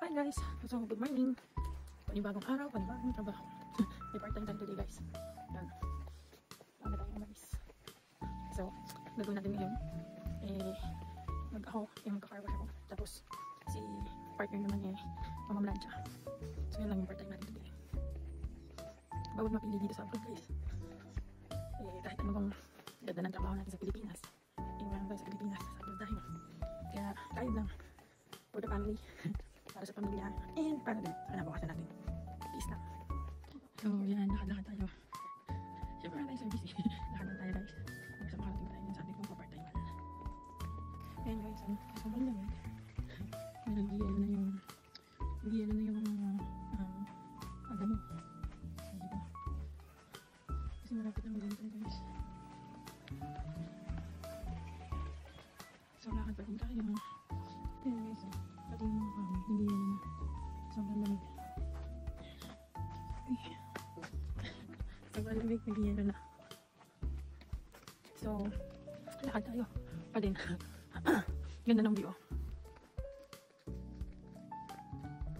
Hi guys! So, good morning! Panibagong araw, panibagong trabaho. May part-time time today guys. Yan. Paano tayo umalis? So, gagawin natin ngayon. Ako, magka-car wash ako. Tapos, si partner naman mamamlansya. So, yan lang yung part-time natin today. Bawal mapili dito sa abroad guys. Kahit ano bang ganda ng trabaho natin sa Pilipinas. Meron tayo sa Pilipinas, sa abroad tayo. Kaya, kaya lang. For the family. Para sa pamilya. And para din sa kinabukasan natin. Peace lang. So, yan. Lakad-lakad tayo. Siyempre na tayo service eh. Lakad lang tayo guys. Hanggang sa makarating tayo sa ating pang part-time. Ayan guys. Sobrang lamig. Nag-ielo na yung ano mo. Diba? Kasi malapit ang ganito guys. So, lakad pa rin tayo. Ayan guys. Pati yung mga kami. Nag-ielo na. Sobrang lamig. Sobrang lamig. Nag-ielo na. So, lakad tayo. Pa din. Ganda ng view.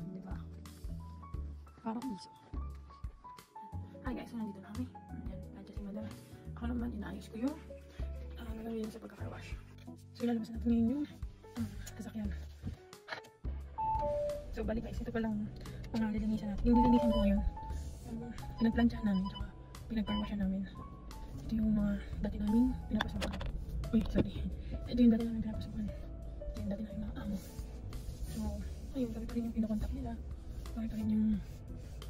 Diba? Parang iso. Hi guys, so nandito na kami. Ayan, nandiyan si madam. Ako naman, inaayos ko yung nagawin sa pagkaka-wash. So, ilalabas natin ngayon yung kasakyan. So, balik guys, ito palang lilinisan natin. Yung lilinisan ko ngayon, pinagplansyahan namin, tsaka pinag-carwashan namin. Ito yung mga dati namin pinapasukan. Uy, sorry. Ito yung dati namin pinapasukan. Ito yung dati namin mga amo. So, ayun, kami pa rin yung pinakontak nila. Kami pa rin yung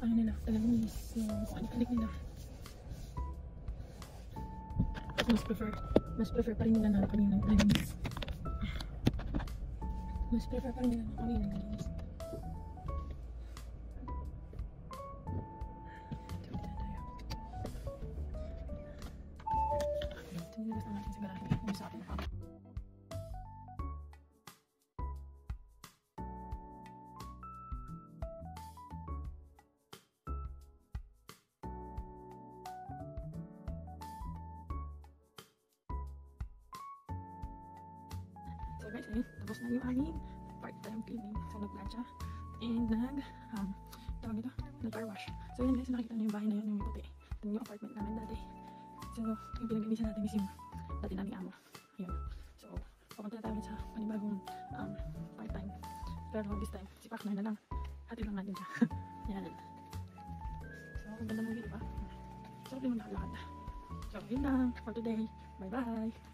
ano nila, tagalinis, yung kukanik-kalik nila. Kasi mas prefer pa rin nila na kami naglinis. Mas prefer pa rin nila na kami naglinis. Tinilas na natin sa garahe. Yung sa akin. So guys, ayun, tapos na yung aming part-time cleaning. So nag-plancha and tawag ito, nag-car wash. So yun guys, nakikita nyo yung bahay na yun, yung may puti. Ito yung apartment namin dati. So yung pinag-inisan natin is yung dati naming amo. Ayun. So papunta na tayo sa panibagong part-time. Pero this time, si partner na lang. Hatid lang natin siya. Yan. So ang ganda ng view, diba? So hindi mo nakalakad. So yun lang for today. Bye bye!